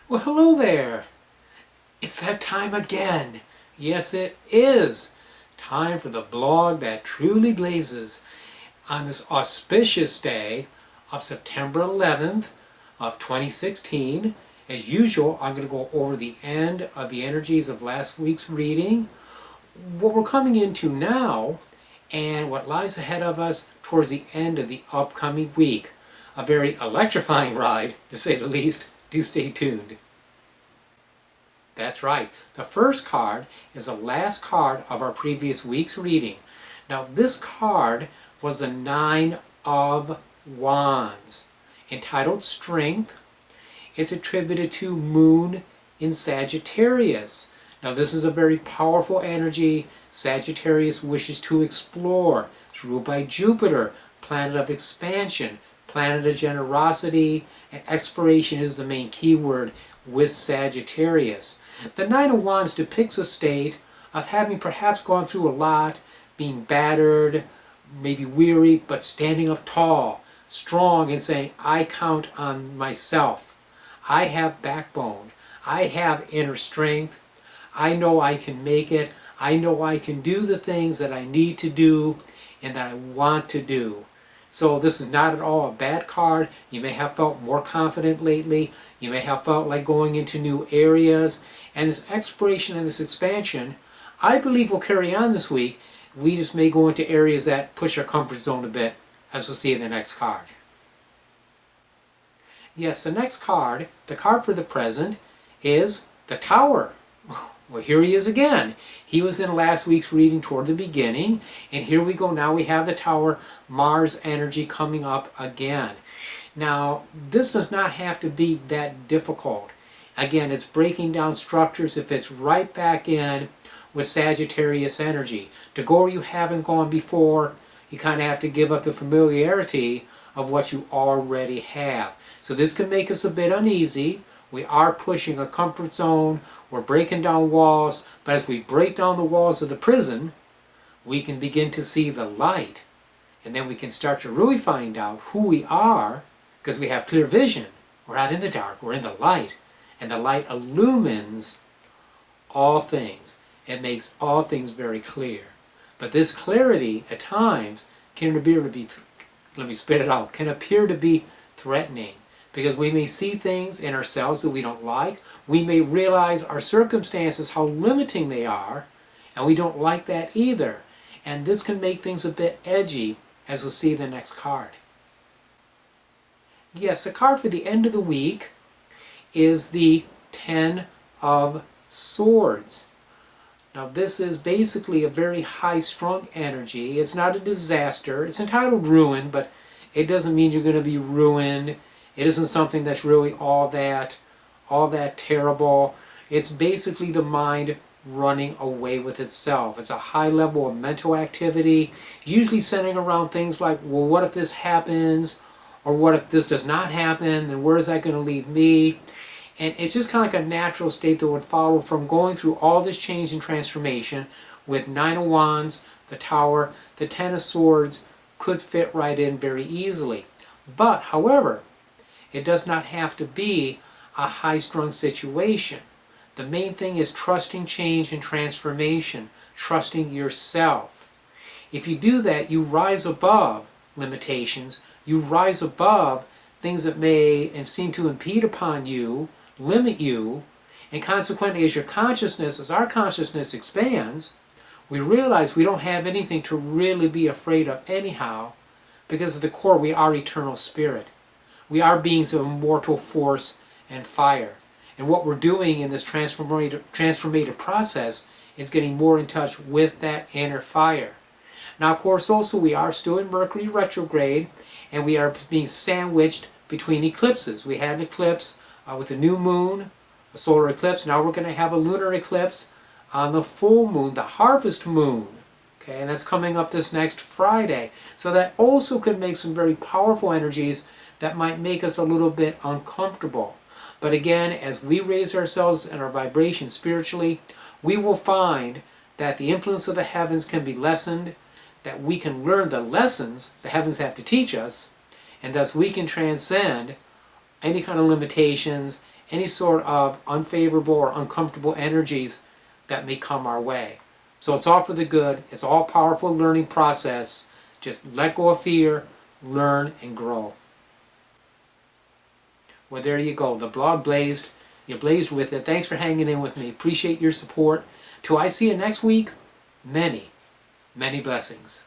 Well, hello there. It's that time again. Yes, it is. Time for the blog that truly blazes on this auspicious day of September 11th of 2016. As usual, I'm going to go over the end of the energies of last week's reading, what we're coming into now, and what lies ahead of us towards the end of the upcoming week. A very electrifying ride, to say the least. Do stay tuned. That's right. The first card is the last card of our previous week's reading. Now this card was the Nine of Wands, entitled Strength. It's attributed to Moon in Sagittarius. Now this is a very powerful energy Sagittarius wishes to explore. It's ruled by Jupiter, planet of expansion, planet of generosity, and exploration is the main keyword with Sagittarius. The Nine of Wands depicts a state of having perhaps gone through a lot, being battered, maybe weary, but standing up tall, strong, and saying, I count on myself. I have backbone. I have inner strength. I know I can make it. I know I can do the things that I need to do and that I want to do. So this is not at all a bad card. You may have felt more confident lately. You may have felt like going into new areas. And this exploration and this expansion, I believe, will carry on this week. We just may go into areas that push our comfort zone a bit, as we'll see in the next card. Yes, the next card, the card for the present, is the Tower. Well, here he is again. He was in last week's reading toward the beginning, and here we go. Now we have the Tower, Mars energy coming up again. Now, this does not have to be that difficult. Again, it's breaking down structures. It fits right back in with Sagittarius energy. To go where you haven't gone before, you kind of have to give up the familiarity of what you already have. So this can make us a bit uneasy. We are pushing a comfort zone. We're breaking down walls. But as we break down the walls of the prison, we can begin to see the light. And then we can start to really find out who we are, because we have clear vision. We're not in the dark. We're in the light. And the light illumines all things. It makes all things very clear. But this clarity, at times, can appear to be, let me spit it out, can appear to be threatening. Because we may see things in ourselves that we don't like. We may realize our circumstances, how limiting they are, and we don't like that either. And this can make things a bit edgy, as we'll see in the next card. Yes, the card for the end of the week is the Ten of Swords. Now this is basically a very high-strung energy. It's not a disaster. It's entitled Ruin, but it doesn't mean you're going to be ruined. It isn't something that's really all that terrible. It's basically the mind running away with itself. It's a high level of mental activity, usually centering around things like, well, what if this happens? Or what if this does not happen? Then where is that going to lead me? And it's just kind of like a natural state that would follow from going through all this change and transformation with Nine of Wands, the Tower, the Ten of Swords could fit right in very easily. But, however, it does not have to be a high-strung situation. The main thing is trusting change and transformation, trusting yourself. If you do that, you rise above limitations, you rise above things that may and seem to impede upon you, limit you, and consequently as our consciousness expands, we realize we don't have anything to really be afraid of anyhow, because at the core we are eternal spirit. We are beings of immortal force and fire. And what we're doing in this transformative process is getting more in touch with that inner fire. Now, of course, also we are still in Mercury retrograde, and we are being sandwiched between eclipses. We had an eclipse with a new moon, a solar eclipse. Now we're going to have a lunar eclipse on the full moon, the harvest moon. Okay, and that's coming up this next Friday. So that also could make some very powerful energies that might make us a little bit uncomfortable. But again, as we raise ourselves and our vibration spiritually, we will find that the influence of the heavens can be lessened, that we can learn the lessons the heavens have to teach us, and thus we can transcend any kind of limitations any sort of unfavorable or uncomfortable energies that may come our way. So it's all for the good. It's all powerful learning process. Just let go of fear, learn, and grow. Well, there you go. The blog blazed. You blazed with it. Thanks for hanging in with me. Appreciate your support. Till I see you next week, many, many blessings.